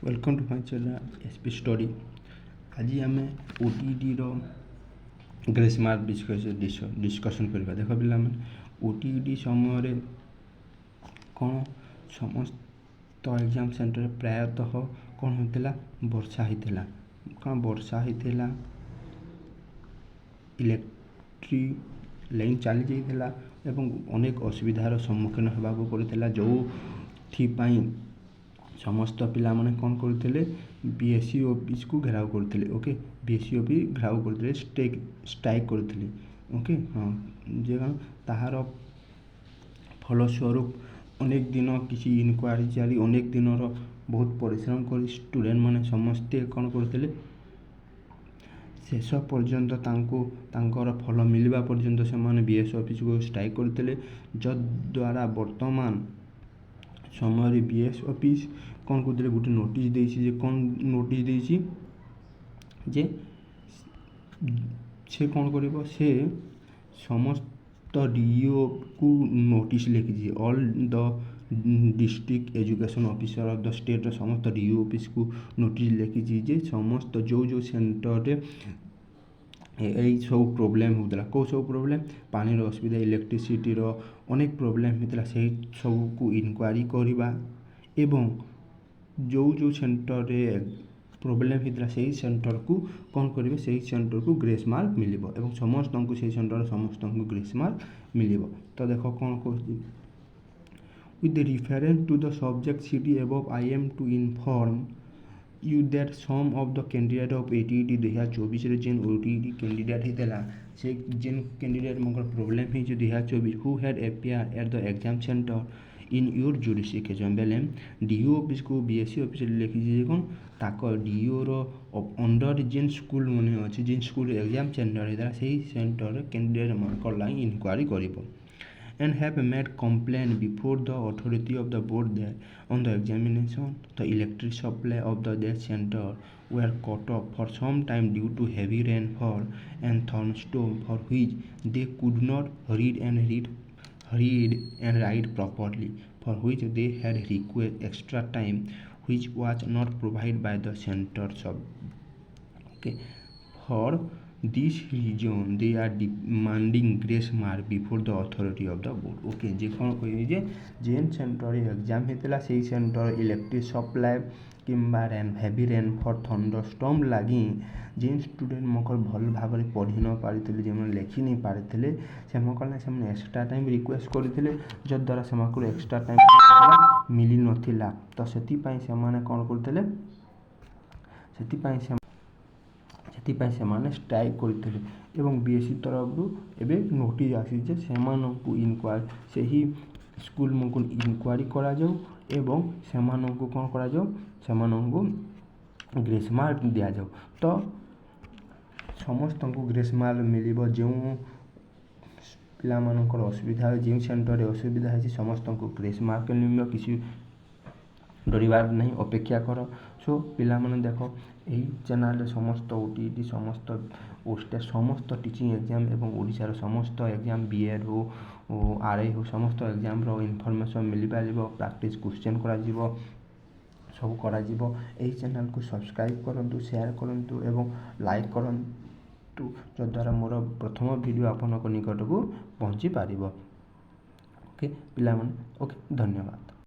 Welcome to my channel SP study. आज आम OTET grace mark discussion करवा। देख पिला ओटीईटी समय कौन समस्त एग्जाम सेंटर प्रायतः कौन होता वर्षा होता कौन वर्षा होता इलेक्ट्रिक लाइन चली जाइला एवं अनेक असुविधार सम्मुखीन होगा पड़ता जो समस्त पिला माने कौन करते बीएससी ऑफिस को घेराव करते। ओके बीएससी ऑफिस घेराव करते स्ट्राइक करते। ओके हाँ जे ताहार फलस्वरूप अनेक दिन किसी इनक्वारी चली अनेक दिन बहुत परिश्रम कर स्टूडेंट माने समस्ते कौन करते शेष पर्यंत तांकर फल मिलवा पर्यंत से बीएससी ऑफिस को स्ट्राइक करते जद्वारा वर्तमान समय बीएस ऑफिस कौन करते गोटे नोटिस देछि कौन नोटिस देछि जे से कौन करिवो से समस्त डीओ को नोटिस लिखि all the district education officer of the state समस्त डीओ ऑफिस को नोटिस लिखि जे समस्त जो सेंटर यही सब प्रोब्लेम होता कौ सब प्रोब्लेम पानी असुविधा इलेक्ट्रिसिटी अनेक प्रोब्लेम होता से सब को इनक्वारी करवा एवं जो सेंटर प्रोब्लेम होता से सेंटर को कौन करेंगे से सेंटर को ग्रेस मार्क मिल एवं समस्त को से सेंटर समस्त को ग्रेस मार्क मिल। तो देख कौन कह with reference to the subject city above I am to inform you that some of the candidate of ATET 2024 जेन OTET कैंडिडेट होता से जेन कैंडिडेट मगर प्रोब्लेम है 2024 who had appeared at the exam center in your jurisdiction बेले do office को BSc office लिखी कौन ताक डीओ अंडर जेन स्कूल मैंने अच्छे जेन स्कूल एग्जाम सेंटर होता से सेंटर कैंडिडेट मन लाइन इनक्वारी कर and have made complaint before the authority of the board that on the examination the electric supply of that center were cut off for some time due to heavy rainfall and thunderstorm for which they could not read and write properly, for which they had requested extra time which was not provided by the center sub. Okay, for this reason they are demanding grace mark before the authority of the board. Okay जे कौन कहे जेन centre exam होता से centre electric supply किंबा heavy rainfall thunderstorm लगी जेन student मकर भल भाव में पढ़ी न पारी जो लिखि नहीं पारी से एक्सट्रा टाइम रिक्वेस्ट करते जद्वारा से एक्सट्रा टाइम मिली नथिला तो से कौन करते से स्ट्राइक करते एवं बीएससी तरफ एवं नोटिस आसी से इनक्वारी से ही स्कूल को इनक्वारी करा जाऊ एवं से कौन करा जाऊ से ग्रेस मार्क दि जाऊ। तो समस्त को ग्रेस मार्क मिल जो पिला असुविधा जो सेंटर असुविधा है समस्त को ग्रेस मार्क मिल किसी डरबार नहीं अपेक्षा कर। सो पिला माने देख यही चैनल समस्त ओटीईटी समस्त ओस्टेट समस्त टीचिंग एग्जाम एवं ओडिशार समस्त एग्जाम बीएड हो आरआई हो समस्त एग्जाम इनफॉरमेशन मिल पार प्रैक्टिस क्वेश्चन करा सब करा यही चैनल को सब्सक्राइब करूँ शेयर करूँ एवं लाइक करूँ जद्वारा मोर प्रथम वीडियो आपन निकट को पहुँची पार। ओके पिला ओके धन्यवाद।